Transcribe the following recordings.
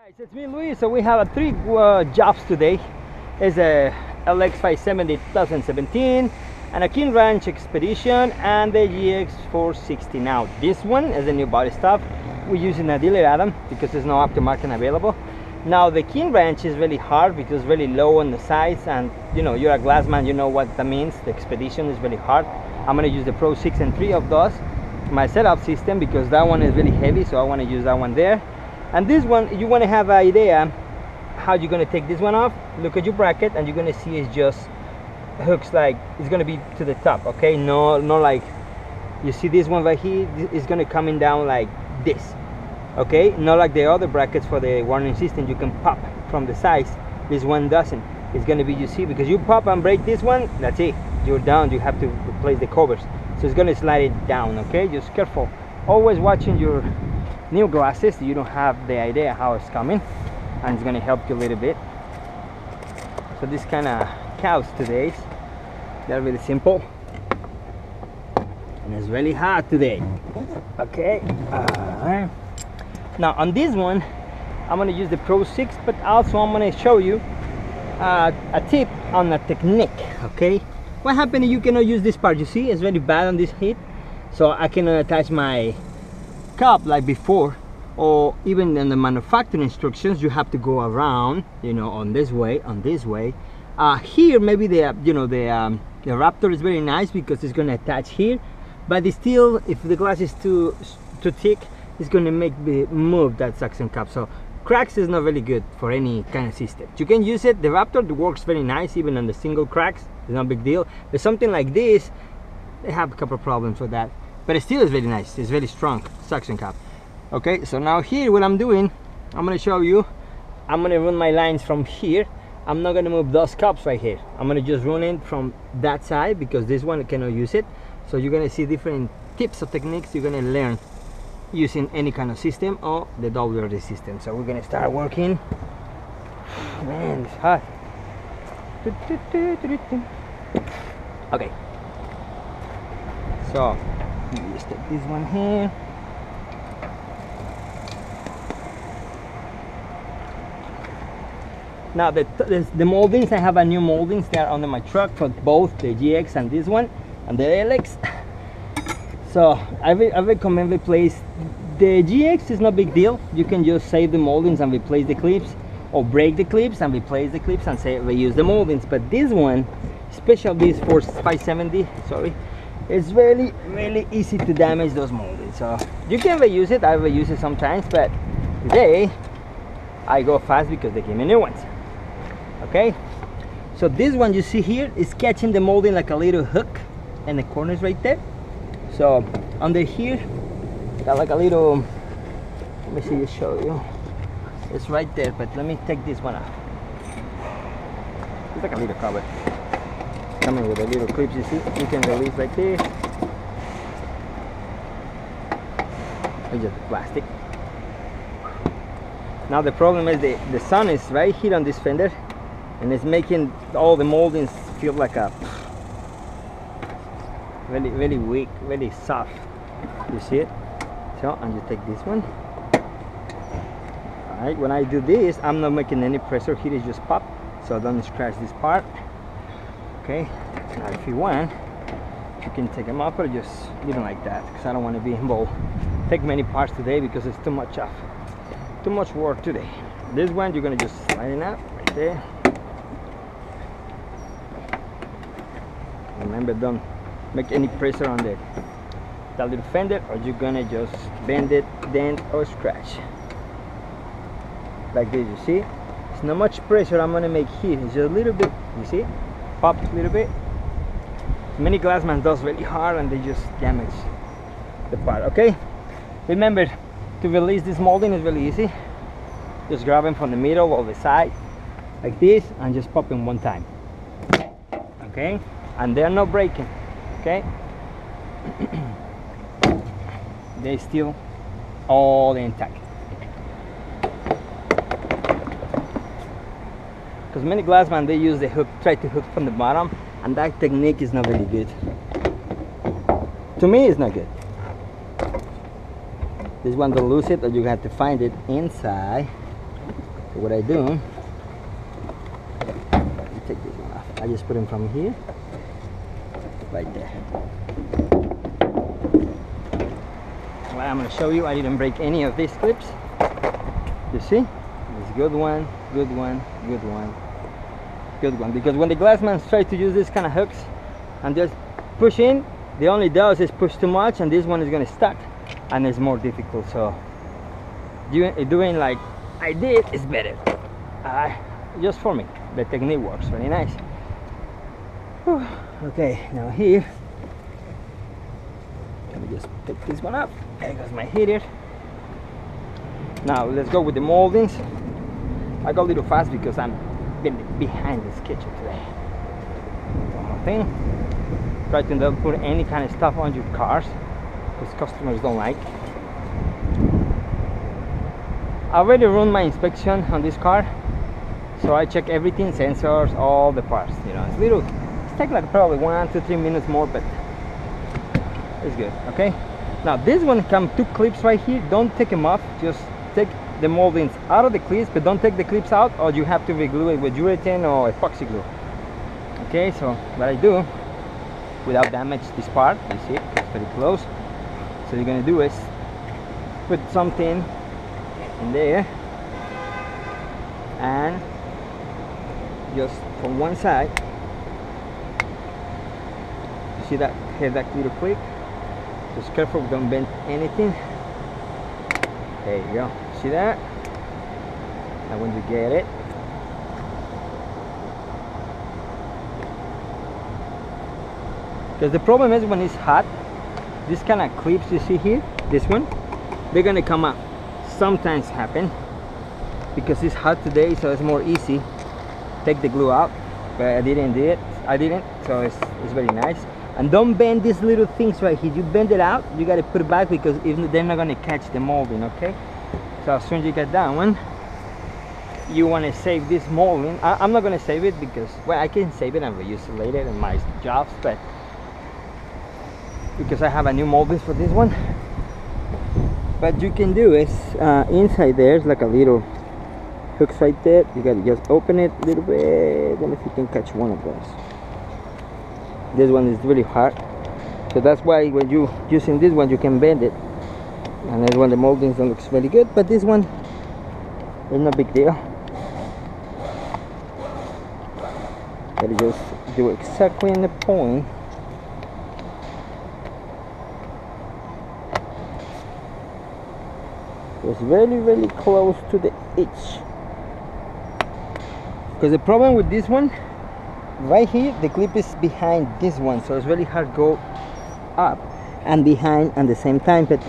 Guys, it's me, Luis. So we have three jobs today. It's a LX 570 2017 and a King Ranch Expedition and the GX 460. Now this one is a new body stuff. We're using a dealer Adam because there's no aftermarket available. Now the King Ranch is really hard because it's really low on the sides, and you know, you're a glass man, you know what that means. The Expedition is really hard. I'm going to use the Pro 6 and 3 of those, my setup system, because that one is really heavy, so I want to use that one there. And this one, you want to have an idea how you're going to take this one off. Look at your bracket and you're going to see it's just hooks, like it's going to be to the top, okay? No like you see this one right here is going to coming down like this, okay? Not like the other brackets for the warning system, you can pop from the sides. This one doesn't. It's going to be, you see, because you pop and break this one, that's it, you're down. You have to replace the covers, so it's going to slide it down, okay? Just careful, always watching your new glasses. You don't have the idea how it's coming, and it's going to help you a little bit. So this kind of cows today, they're really simple, and it's really hot today, okay? Now on this one I'm going to use the Pro 6, but also I'm going to show you a tip on the technique, okay? What happened if you cannot use this part? You see it's very bad on this heat, so I cannot attach my cup like before, or even in the manufacturing instructions you have to go around, you know, on this way. Here maybe the the Raptor is very nice because it's going to attach here, but it's still, if the glass is too thick, it's going to make me move that suction cup. So cracks is not really good for any kind of system. You can use it, the Raptor works very nice even on the single cracks, it's not a big deal, but something like this, they have a couple of problems with that. But it still is very nice, it's very strong suction cup. Okay, so now here what I'm doing, I'm going to show you, I'm going to run my lines from here. I'm not going to move those cups right here. I'm going to just run it from that side because this one cannot use it. So you're going to see different tips or techniques you're going to learn using any kind of system or the WRD system. So we're going to start working. Man, it's hot. Okay, so just take this one here. Now the moldings, I have a new moldings there under my truck for both the GX and this one and the LX. So I recommend replace the GX. Is no big deal. You can just save the moldings and replace the clips, or break the clips and replace the clips and say reuse the moldings. But this one, especially this for 570, sorry, it's really easy to damage those moldings. So you can reuse it. I reuse it sometimes, but today I go fast because they give me new ones. Okay, so this one you see here is catching the molding like a little hook in the corners right there. So under here got like a little, let me see, show you, it's right there, but let me take this one out. It's like a little cover coming with a little clips. You see, you can release right there. It's just plastic. Now the problem is the sun is right here on this fender, and it's making all the moldings feel like a really weak, really soft. You see it? So, and you take this one. Alright, when I do this, I'm not making any pressure here, it's just pop, so don't scratch this part. Okay, now if you want, you can take them up or just leave them like that, because I don't want to be involved. Take many parts today because it's too much work today. This one you're gonna just slide it up right there. Remember, don't make any pressure on that little fender, or you're gonna just bend it, dent, or scratch like this. You see, it's not much pressure I'm gonna make here, it's just a little bit. You see, pop a little bit. Many glassman does really hard and they just damage the part. Okay, remember, to release this molding is really easy. Just grab them from the middle or the side like this and just pop them one time. Okay, and they're not breaking. Okay, they still all intact. Because many glassmen, they use the hook, try to hook from the bottom, and that technique is not really good. To me, it's not good. This one, to lose it, or you have to find it inside. So what I do, take this one off. I just put them from here, right there. Well, I'm going to show you, I didn't break any of these clips. You see? It's good one, good one, good one, good one. Because when the glassman try to use this kind of hooks and just push in, the only does is push too much, and this one is going to stuck, and it's more difficult. So doing like I did is better. Just for me, the technique works very nice. Whew. Okay, now here, let me just pick this one up. There goes my heater. Now let's go with the moldings. I go a little fast because I'm been behind the schedule today. One more thing. Try to not put any kind of stuff on your cars because customers don't like. I already run my inspection on this car, so I check everything, sensors, all the parts. You know, it's take like probably 1 to 3 minutes more, but it's good. Okay. Now this one come 2 clips right here. Don't take them off. Just take the moldings out of the clips, but don't take the clips out, or you have to reglue it with urethane or epoxy glue. Okay. So what I do, without damage this part, you see it's very close. So you're gonna do is put something in there and just from one side, you see that head, that little clip. Just careful, don't bend anything. There you go. See that? Now when you get it, because the problem is when it's hot, this kind of clips you see here, this one, they're gonna come up. Sometimes happen because it's hot today, so it's more easy. Take the glue out, but I didn't do it. So it's very nice. And don't bend these little things right here. You bend it out, you gotta put it back because if they're not gonna catch the molding. Okay. So as soon as you get that one, you want to save this molding. I'm not gonna save it because, well, I can save it and reuse it later in my jobs, but because I have a new molding for this one. But you can do is inside there's like a little hooks right there. You gotta just open it a little bit. Let me see if you can catch one of those. This one is really hard, so that's why when you using this one you can bend it, and this one the moldings don't looks very good, but this one is no big deal. Gotta just do exactly in the point. It's very close to the edge. Because the problem with this one, right here, the clip is behind this one, so it's really hard to go up and behind at the same time. But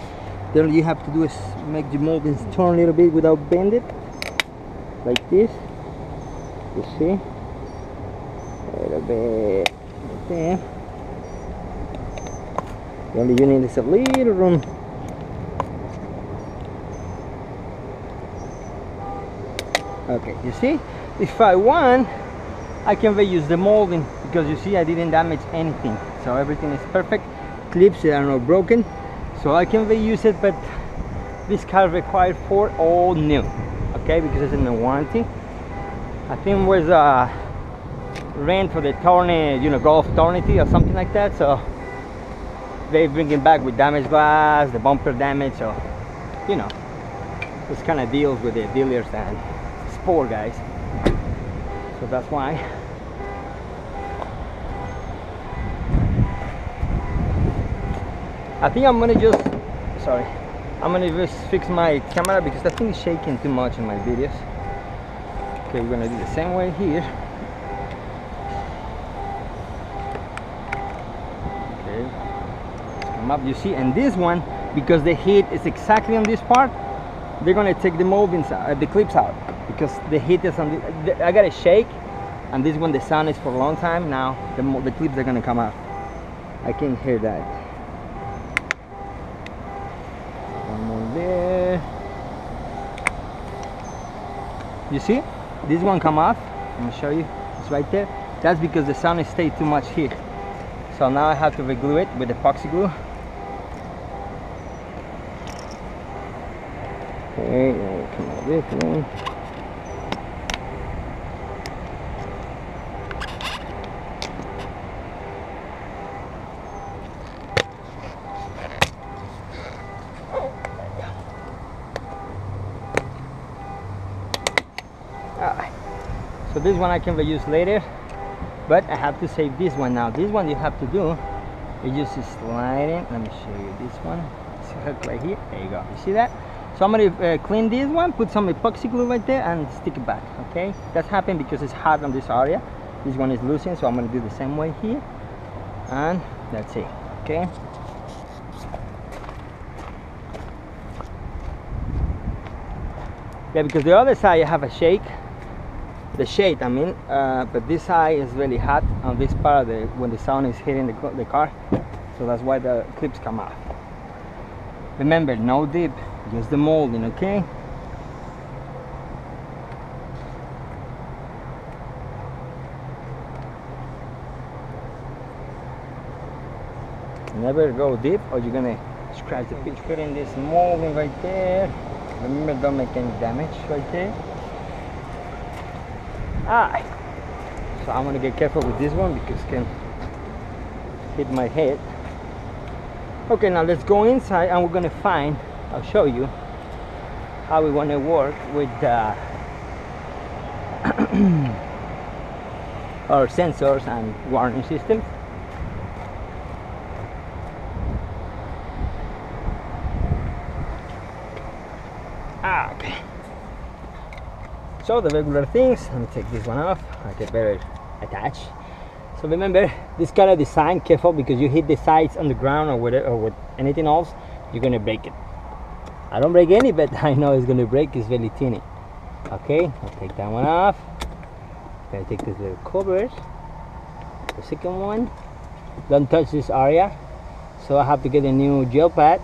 then all you have to do is make the moldings turn a little bit without bend it, like this. You see, a little bit right there. The only you need is a little room. Okay, you see, if I want, I can reuse the molding because you see I didn't damage anything, so everything is perfect. Clips are not broken, so I can reuse it. But this car required for all new, okay, because it's in the warranty. I think it was rent for the tourney, you know, golf tourney or something like that. So they bring it back with damaged glass, the bumper damage, so you know, this kind of deals with the dealers and sport guys. So that's why. I think I'm gonna just, I'm gonna just fix my camera because I think it's shaking too much in my videos. Okay, we're gonna do the same way here. Okay, let's come up, you see, and this one, because the heat is exactly on this part, they're gonna take the moldings out, the clips out, because the heat is on the, I gotta shake, and this one the sun is for a long time now. The clips are gonna come out. I can hear that. One more there. You see, this one come off. I'm gonna show you. It's right there. That's because the sun has stayed too much here. So now I have to reglue it with epoxy glue. Okay, come on, this one. So this one I can reuse later, but I have to save this one now. This one you have to do, you just slide it. Let me show you this one. It's hooked right here. There you go. You see that? So I'm gonna clean this one, put some epoxy glue right there and stick it back, okay? That's happened because it's hard on this area. This one is loosened, so I'm gonna do the same way here. And that's it, okay? Yeah, because the other side I have a shake. The shade, I mean, but this side is really hot on this part of the, when the sun is hitting the car. So that's why the clips come off. Remember, no dip, just the molding, okay? Never go deep or you're gonna scratch the pitch. Put in this molding right there. Remember, don't make any damage right there. So I'm gonna get careful with this one because it can hit my head. Okay, now let's go inside and we're gonna find, I'll show you how we want to work with our sensors and warning systems. Okay. So the regular things, let me take this one off, I get better attached. So remember, this kind of design, careful because you hit the sides on the ground or with anything else, you're gonna break it. I don't break any, but I know it's gonna break, it's really teeny. Okay, I'll take that one off. Gotta take this little cover. The second one, don't touch this area. So I have to get a new gel pad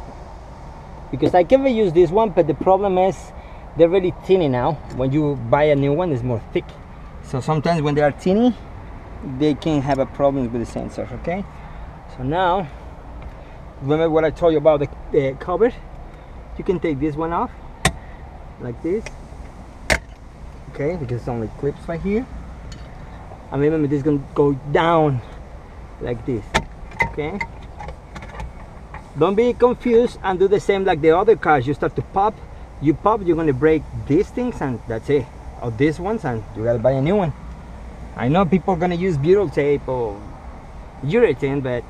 because I can reuse this one, but the problem is they're really teeny now. When you buy a new one, it's more thick. So sometimes when they are teeny, they can have a problem with the sensors, okay? So now, remember what I told you about the cover? You can take this one off, like this. Okay, because it's only clips right here. And remember, this is gonna go down like this, okay? Don't be confused and do the same like the other cars. You start to pop, you're gonna break these things and that's it. Or these ones and you gotta buy a new one. I know people are gonna use butyl tape or urethane, but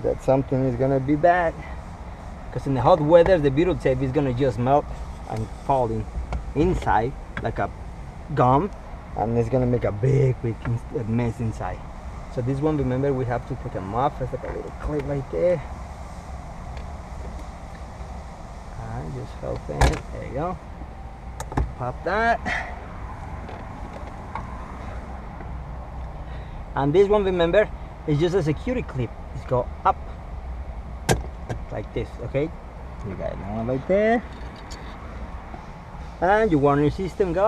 that's something is gonna be bad. Because in the hot weather, the butyl tape is gonna just melt and fall inside like a gum, and it's gonna make a big mess inside. So this one, remember, we have to take them off. There's like a little clip right there. And just open it. There you go. Pop that. And this one, remember, is just a security clip. It's go up like this, okay? You got that one right there. And your warning system go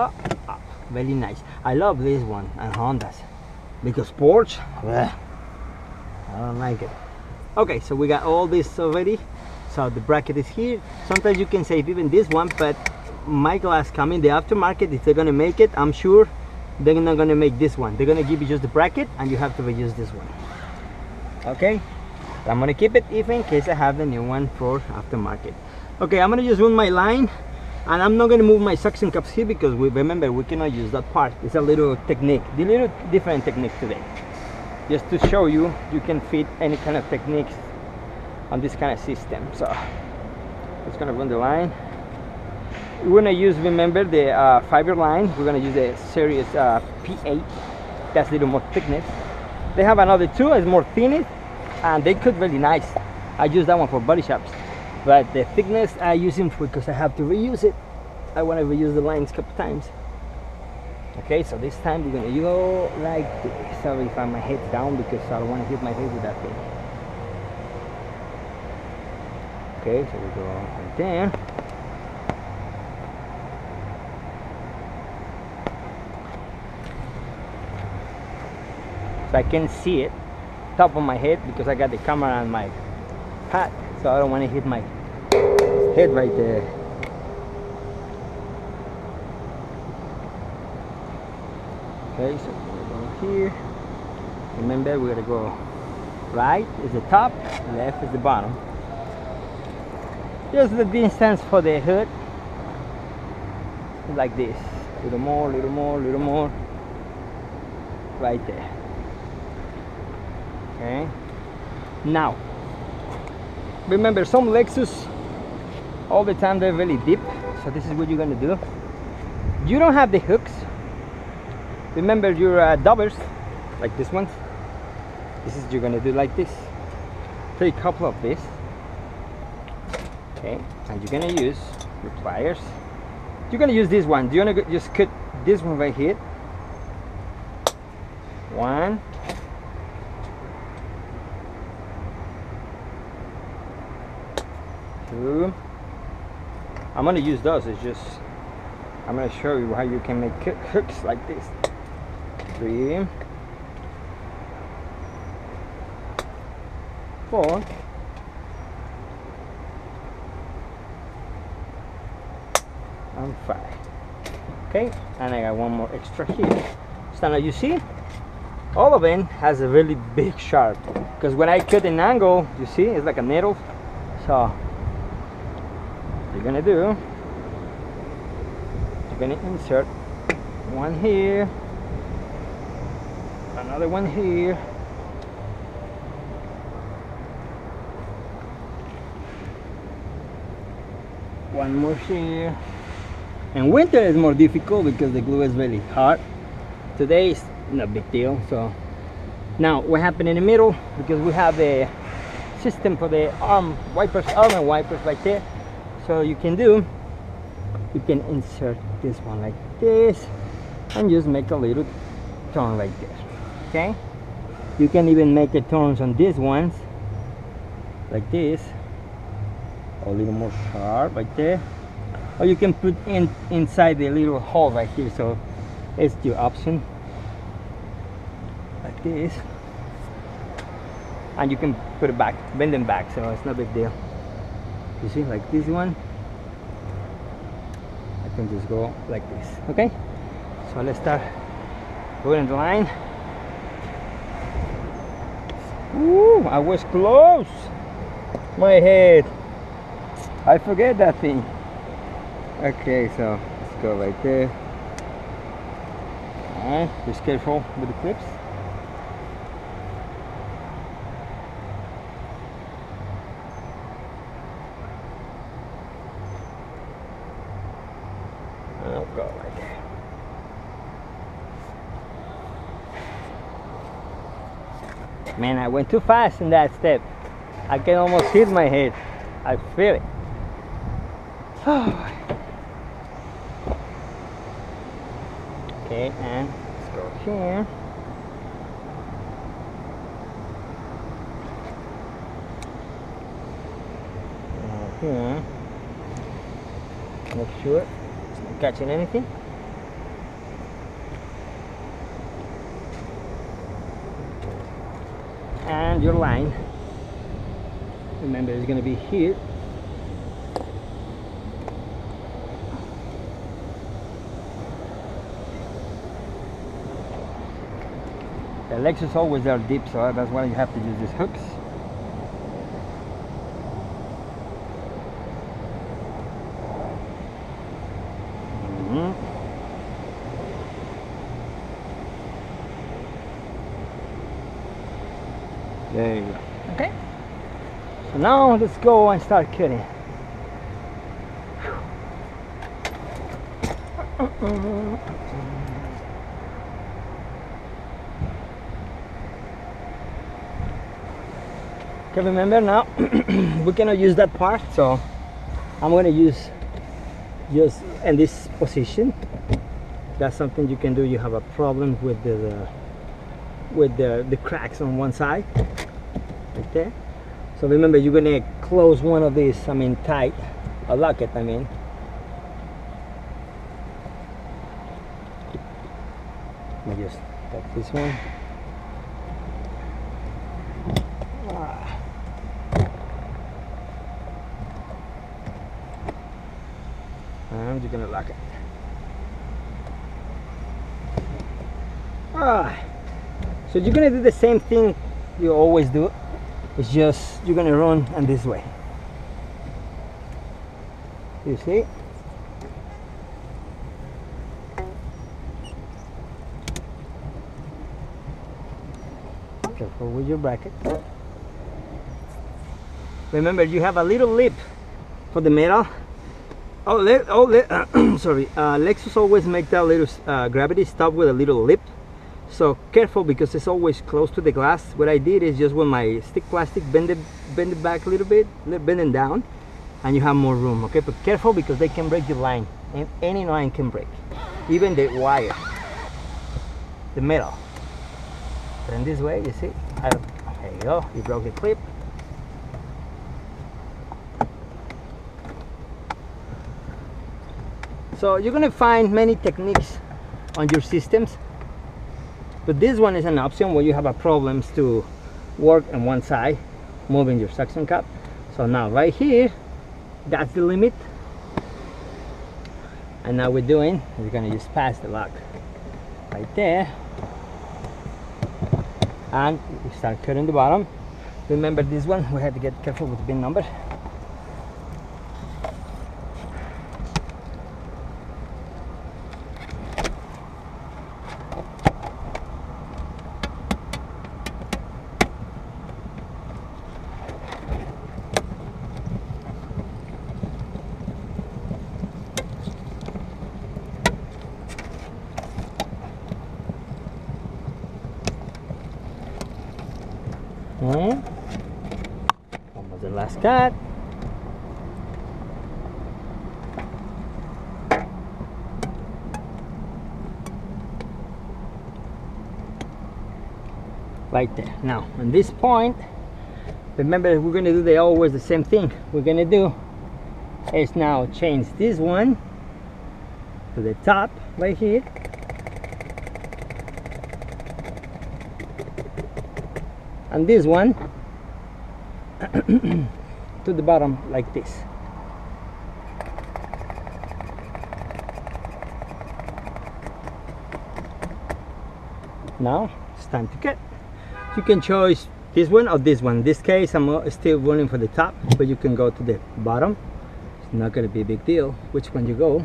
up. Very nice. I love this one and Hondas because Porsche, I don't like it. Okay, so we got all this already. So the bracket is here. Sometimes you can save even this one, but my glass coming the aftermarket, if they're gonna make it, I'm sure they're not gonna make this one. They're gonna give you just the bracket and you have to reuse this one. Okay, so I'm gonna keep it even in case I have the new one for aftermarket. Okay, I'm gonna just run my line and I'm not gonna move my suction cups here because remember we cannot use that part. It's a little technique, a little different technique today, just to show you you can fit any kind of techniques on this kind of system. So it's gonna run the line. We're gonna use, remember, the fiber line. We're gonna use the series P8. That's a little more thickness. They have another two, it's more thinness, and they cut really nice. I use that one for body shops, but the thickness I use them for because I have to reuse it. I want to reuse the lines a couple times. Okay, so this time we're gonna go like this. Sorry if my head's down because I don't want to hit my head with that thing. Okay, so we go right there. So I can see it top of my head because I got the camera on my hat, so I don't want to hit my head right there. Okay, so we're going here. Remember, we're gonna go right is the top, left is the bottom. Just the distance for the hood, like this. Little more, little more, little more. Right there. Okay. Now, remember some Lexus, all the time they're really deep. So this is what you're gonna do. You don't have the hooks. Remember your doubles, like this one. This is you're gonna do like this. Take a couple of this. Okay, and you're gonna use your pliers. You're gonna use this one. You're gonna just cut this one right here. 1, 2. I'm gonna use those. It's just I'm gonna show you how you can make hooks like this. 3, 4. And 5. Okay, and I got one more extra here. So now you see, all of them has a really big sharp. Because when I cut an angle, you see, it's like a needle. So you're gonna do, you're gonna insert one here, another one here, one more here. And winter is more difficult because the glue is really hard. Today is no big deal. So now what happened in the middle, because we have the system for the arm wipers, arm and wipers right there. So you can insert this one like this and just make a little turn like this. Okay, you can even make the turns on these ones like this, a little more sharp right there, or you can put inside the little hole right here. So it's your option, like this, and you can put it back, bend them back, so it's no big deal. You see, like this one, I can just go like this. Okay, so let's start going the line. Ooh, I was close. My head, I forget that thing. Okay, so let's go right there. Alright, just careful with the clips. I'll go right there. Man, I went too fast in that step. I can almost hit my head. I feel it. Okay, and let's go here. Here. Make sure it's not catching anything. And your line, remember, it's going to be here. The Lexus always are deep, so that's why you have to use these hooks. There you go. Okay. So now let's go and start cutting. Okay, remember now we cannot use that part, so I'm going to use just in this position. That's something you can do. You have a problem with the cracks on one side, right there. So remember, you're going to close one of these, tight, or lock it, Let me just take this one. And you're gonna lock it. So you're gonna do the same thing you always do. It's just you're gonna run and this way. You see? Careful with your bracket. Remember, you have a little lip for the metal. Sorry, Lexus always make that little gravity stop with a little lip. So careful, because it's always close to the glass. What I did is just with my stick plastic bend it back a little bit, bend it down, and you have more room. Okay, but careful, because they can break your line, and any line can break, even the wire, the metal. Turn this way, you see? There you go, you broke the clip. So you're gonna find many techniques on your systems, but this one is an option where you have a problems to work on one side, moving your suction cup. So now right here, that's the limit. And now we're gonna just pass the lock right there. And we start cutting the bottom. Remember this one, we have to get careful with the bin number. Almost the last cut. Right there. Now, on this point, remember, we're going to do always the same thing. We're going to do is now change this one to the top right here. And this one to the bottom like this. Now it's time to cut. You can choose this one or this one. In this case, I'm still running for the top, but you can go to the bottom. It's not going to be a big deal which one you go.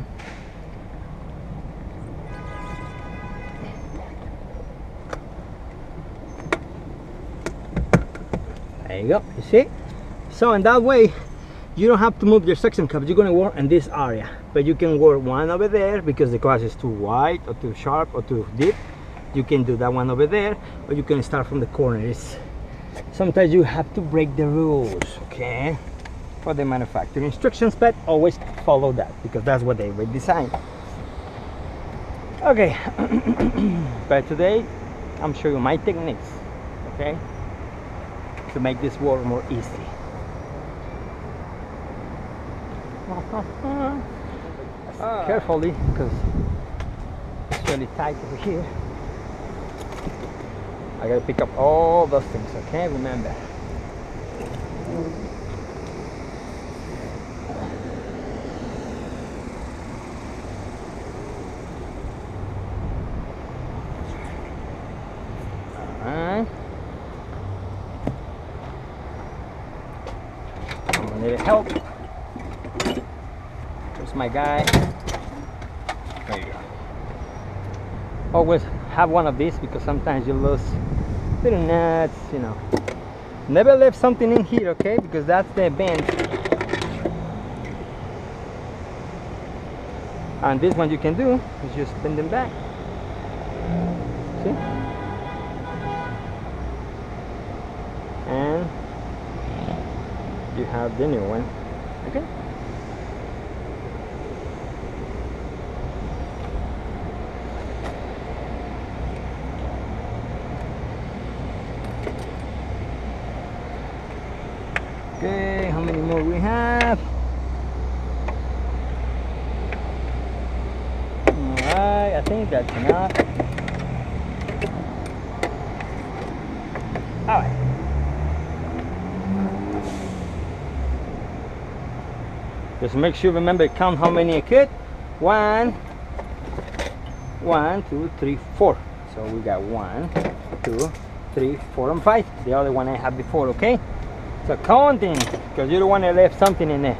There you go, you see? So in that way, you don't have to move your suction cup. You're gonna work in this area, but you can work one over there because the glass is too wide or too sharp or too deep. You can do that one over there, or you can start from the corners. Sometimes you have to break the rules, okay? For the manufacturer instructions, but always follow that because that's what they were designed. Okay, but today I'm showing you my techniques, okay? To make this work more easy. Carefully, because it's really tight over here. I gotta pick up all those things, okay? Remember. Alright. I'm gonna need help. There's my guy. There you go. Always have one of these because sometimes you lose little nuts, you know. Never leave something in here, okay? Because that's the bend. And this one you can do is just bend them back. See? And you have the new one, okay? Okay, how many more we have? Alright, I think that's enough. Alright. Just make sure, remember, count how many I cut. 1, 2, 3, 4. So we got 1, 2, 3, 4, and 5. The other one I had before, okay? So counting, because you don't want to leave something in there.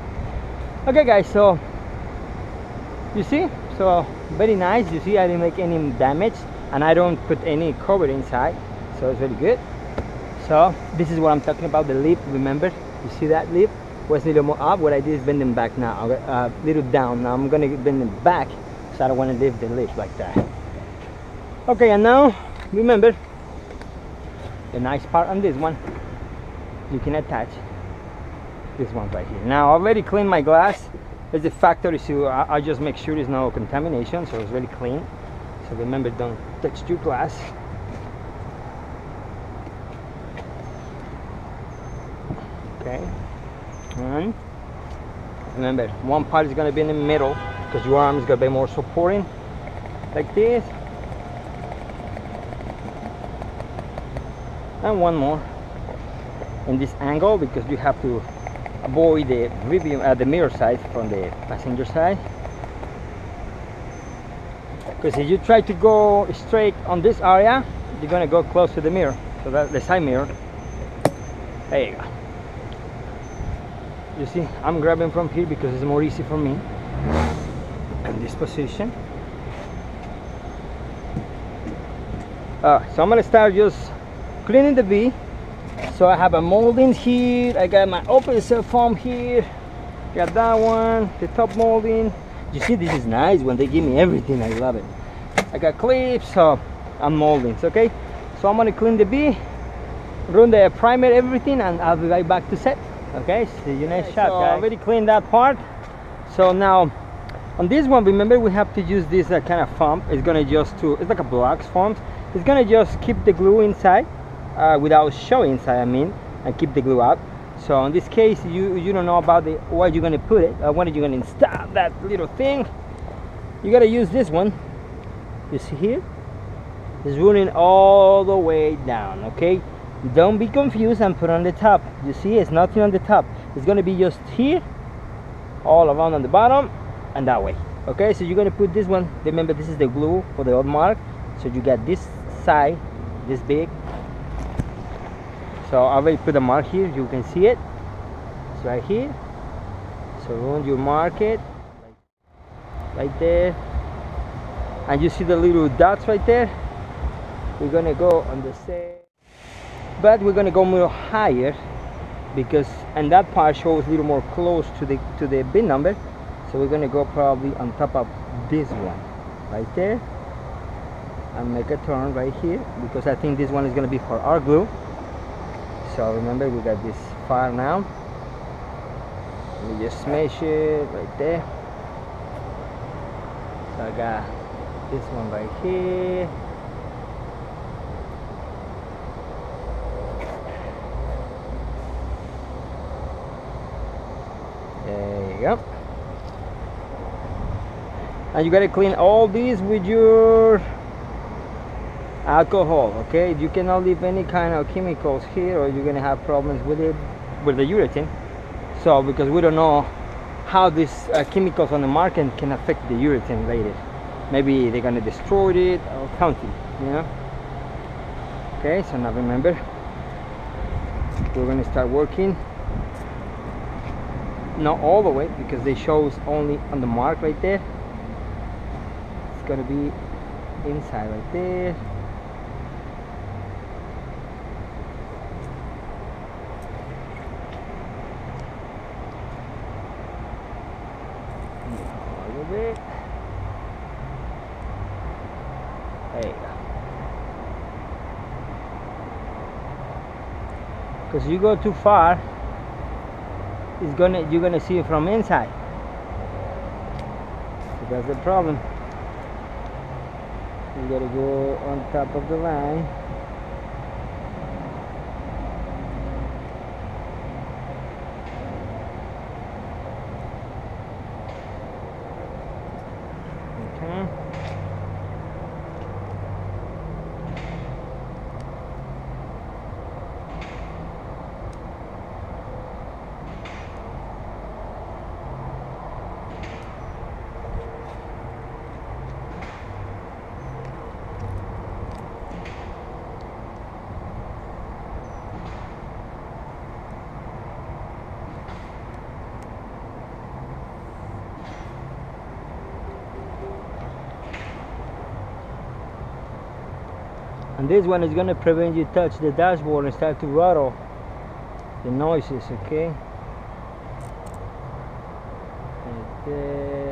Okay guys, so you see, so very nice. You see I didn't make any damage and I don't put any cover inside, so it's very good. So this is what I'm talking about, the lip. Remember, you see that lip was a little more up. What I did is bend them back now, a little down. Now I'm gonna bend them back, so I don't want to leave the lip like that. Okay, and now remember the nice part on this one, you can attach this one right here. Now I already cleaned my glass. It's a factory, so I just make sure there's no contamination, so it's really clean. So remember, don't touch your glass. Okay, and remember, one part is going to be in the middle because your arm is going to be more supporting, like this, and one more in this angle because you have to avoid the the mirror side from the passenger side. Because if you try to go straight on this area, you're going to go close to the mirror, so that's the side mirror. There you go. You see, I'm grabbing from here because it's more easy for me in this position. So I'm gonna start just cleaning the V. So I have a molding here, I got my open cell foam here, got that one, the top molding. You see, this is nice when they give me everything. I love it. I got clips, so I'm moldings. Okay, so I'm gonna clean the V, run the primer, everything, and I'll be right back to set. Okay, see you next shot, guys. I already cleaned that part. So now on this one, remember we have to use this kind of foam. It's gonna just it's like a blocks foam. It's gonna just keep the glue inside without showing inside, I mean, and keep the glue out. So in this case, you don't know about where you're gonna put it, when are you gonna install that little thing. You gotta use this one. You see here, it's running all the way down. Okay, don't be confused and put on the top. You see, it's nothing on the top. It's gonna be just here, all around on the bottom, and that way. Okay, so you're gonna put this one. Remember, this is the glue for the old mark. So you got this side, this big. So I already put a mark here. You can see it. It's right here. So when you mark it, right there, and you see the little dots right there. We're gonna go on the same. But we're gonna go more higher because, and that part shows a little more close to the bin number. So we're gonna go probably on top of this one right there and make a turn right here because I think this one is gonna be for our glue. So remember, we got this far now. We just smash it right there. So I got this one right here. There you go. And you gotta clean all these with your alcohol. Okay, you cannot leave any kind of chemicals here or you're gonna have problems with it, with the urethane. So because we don't know how these chemicals on the market can affect the urethane later. Maybe they're gonna destroy it or something, you know. Okay, so now remember, we're gonna start working, not all the way because they shows only on the mark right there. It's gonna be inside right there. A little bit. There you go. Because you go too far, you're gonna see it from inside. So that's the problem. You gotta go on top of the line. Okay. And this one is going to prevent you touch the dashboard and start to rattle the noises, okay? Right there.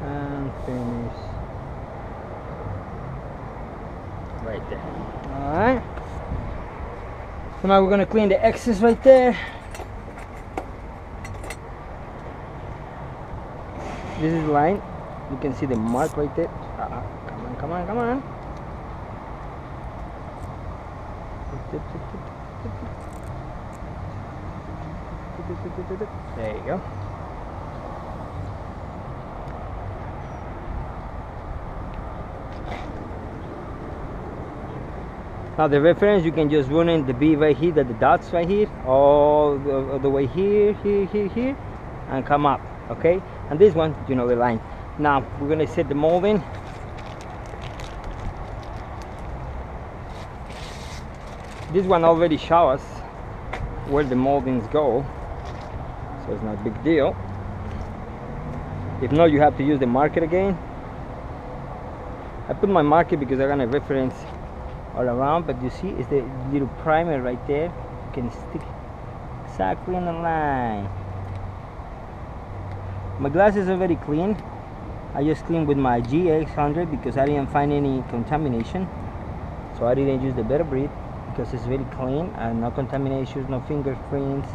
And finish right there. All right, so now we're going to clean the excess right there. This is the line, you can see the mark right there. Come on. There you go. Now the reference, you can just run in the B right here, the dots right here, all the way here, and come up, okay? And this one, you know the line. Now we're gonna set the molding. This one already shows us where the moldings go, so it's not a big deal. If not, you have to use the marker again. I put my marker because I'm gonna reference all around, but you see it's the little primer right there. You can stick exactly in the line. My glasses are very clean. I just cleaned with my GX100 because I didn't find any contamination, so I didn't use the Better Breed because it's very clean and no contaminations, no fingerprints.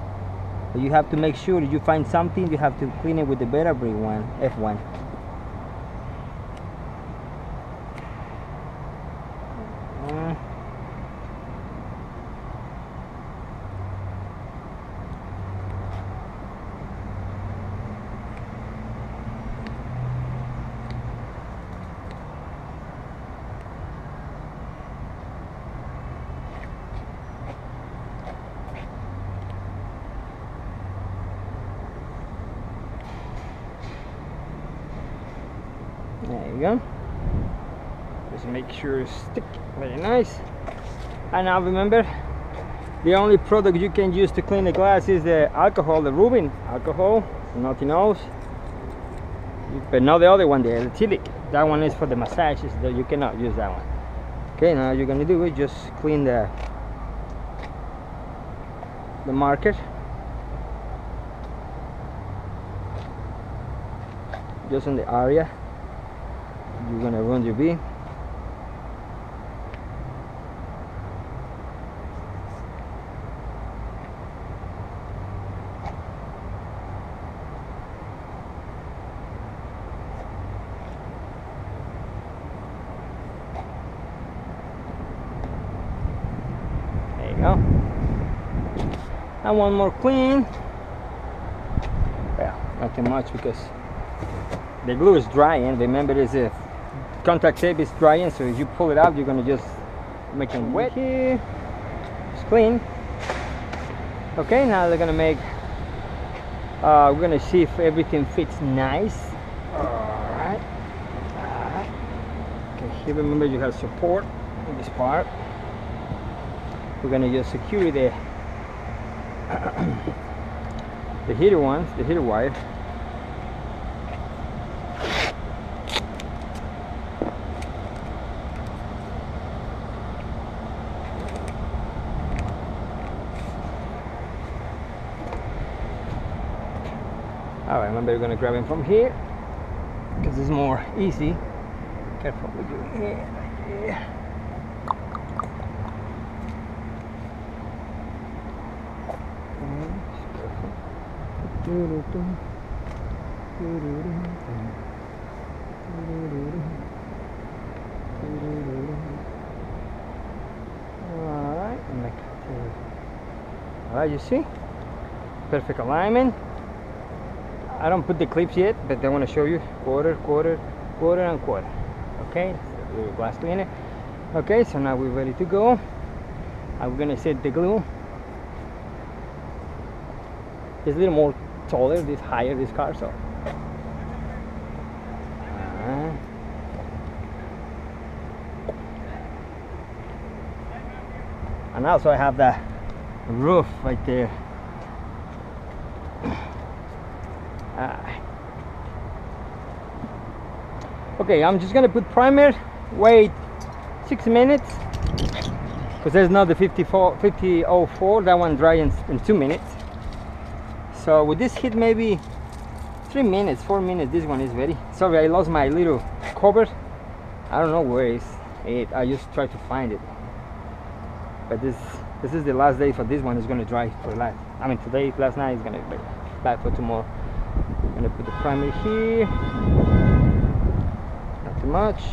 But you have to make sure if you find something, you have to clean it with the Better Breed one, F1. There you go. Just make sure it's stick very nice. And now remember, the only product you can use to clean the glass is the alcohol, the rubbing alcohol, nothing else. But not the other one, the ethylic. That one is for the massages, that you cannot use that one. Okay, now you're gonna do is just clean the marker. Just in the area you're gonna run your beam. There you go. And one more clean. Well, nothing much because the glue is drying. Remember, there's a contact tape is drying, so if you pull it out, you're gonna just make them wet. Here, it's clean. Okay, now they're gonna make. We're gonna see if everything fits nice. All right. Okay, here remember you have support in this part. We're gonna just secure the the heater ones, the heater wire. Alright, remember you're going to grab him from here because it's more easy. Careful with your hand right here. Alright, All right, you see, perfect alignment. I don't put the clips yet, but I want to show you quarter, quarter, quarter, and quarter. Okay, so little glass cleaner. Okay, so now we're ready to go. I'm gonna set the glue. It's a little more taller, this higher, this car, so. And also I have the roof right there. Okay, I'm just gonna put primer, wait 6 minutes, because there's not the 5004, that one dry in 2 minutes. So with this heat, maybe 3 minutes, 4 minutes, this one is ready. Sorry, I lost my little cover. I don't know where is it. I just tried to find it. But this is the last day for this one. It's gonna dry for last. I mean today, last night is gonna be back for tomorrow. I'm gonna put the primer here. Not too much.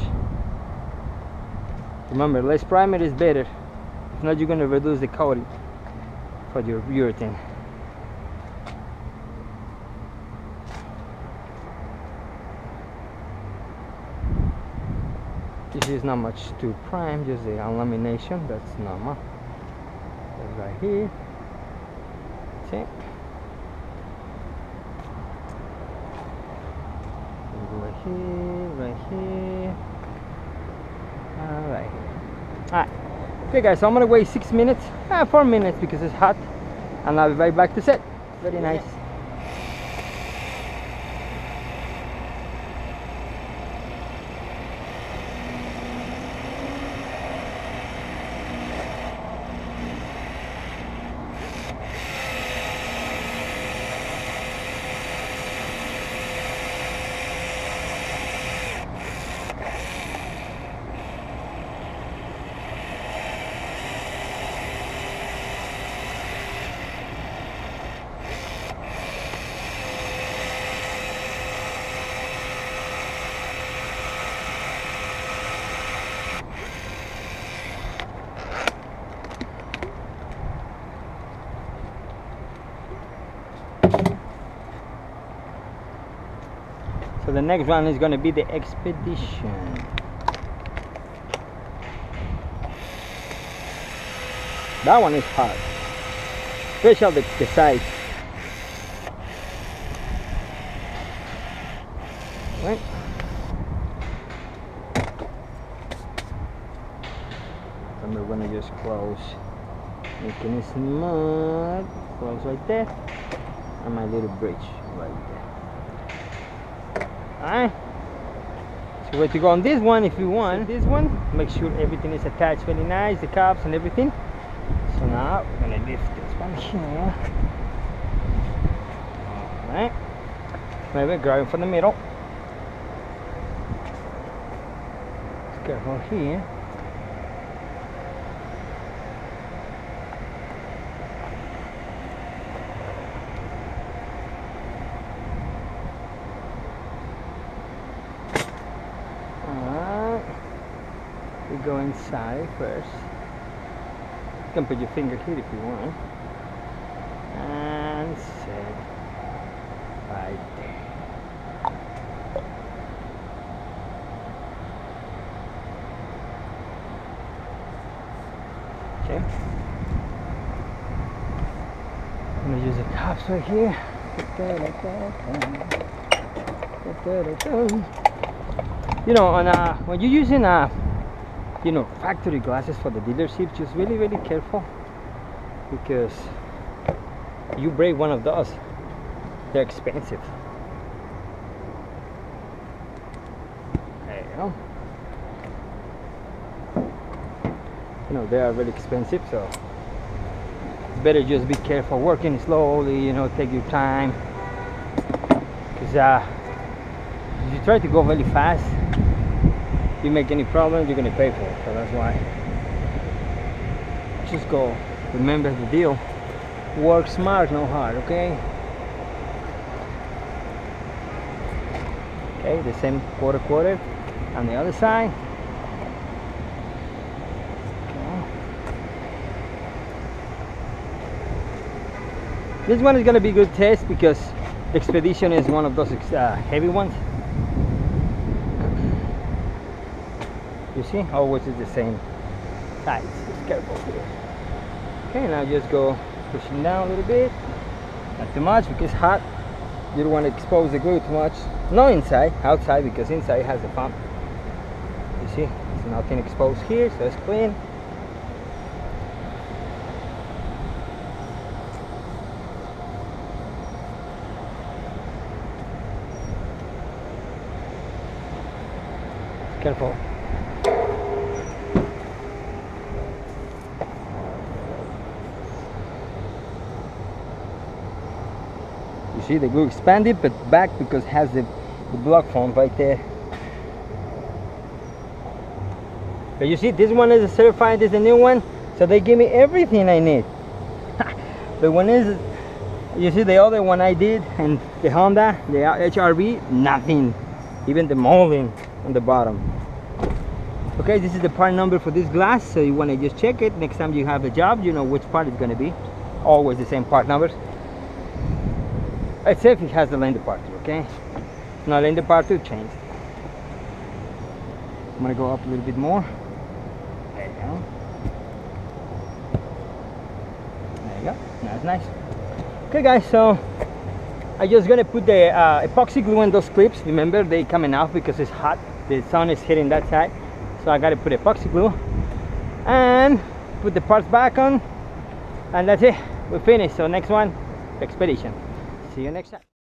Remember, less primer is better. If not, you're gonna reduce the coating for your urethane. This is not much to prime, just the lamination, that's normal. That's right here. See? Right here, right here. Right here. Alright. Okay guys, so I'm gonna wait 6 minutes, 4 minutes because it's hot, and I'll be right back to set. Very nice. So the next one is going to be the Expedition. That one is hard, especially the size. Right. And we're going to just close, making it smooth. Close right there, and my little bridge right there. Alright, so we're to go on this one if you want. This one, make sure everything is attached very nice, the caps and everything. So now we're gonna lift this one here. Alright, maybe grab it from the middle. Careful here. Go inside first. You can put your finger here if you want, and set right there. Okay, I'm gonna use the caps right here. You know, on when you're using you know, factory glasses for the dealership, just really careful, because you break one of those, they're expensive. There you go. You know, they are really expensive, so it's better just be careful, working slowly, you know, take your time, because if you try to go really fast, you make any problem, you're gonna pay for it. So that's why, just go, remember the deal, work smart, no hard. Okay, okay, the same quarter on the other side. Okay. This one is gonna be a good test because the Expedition is one of those heavy ones. You see, always is the same size. Just careful here. Okay, now just go pushing down a little bit. Not too much because it's hot. You don't want to expose the glue too much. Not inside, outside, because inside has a pump. You see, there's nothing exposed here, so it's clean. Careful. You see the glue expanded, but back because it has the block foam right there. But you see, this one is certified, this is the new one, so they give me everything I need. The one is, you see the other one I did, and the Honda, the HRV, nothing, even the molding on the bottom. Okay, this is the part number for this glass, so you want to just check it. Next time you have a job, you know which part it's going to be. Always the same part numbers. Except it has the lane departure, okay? Now lane departure changed. I'm going to go up a little bit more. There you go. There you go. That's nice. Okay guys, so I'm just going to put the epoxy glue on those clips. Remember, they coming out because it's hot. The sun is hitting that side. So I got to put epoxy glue and put the parts back on, and that's it. We're finished. So next one, Expedition. See you next time.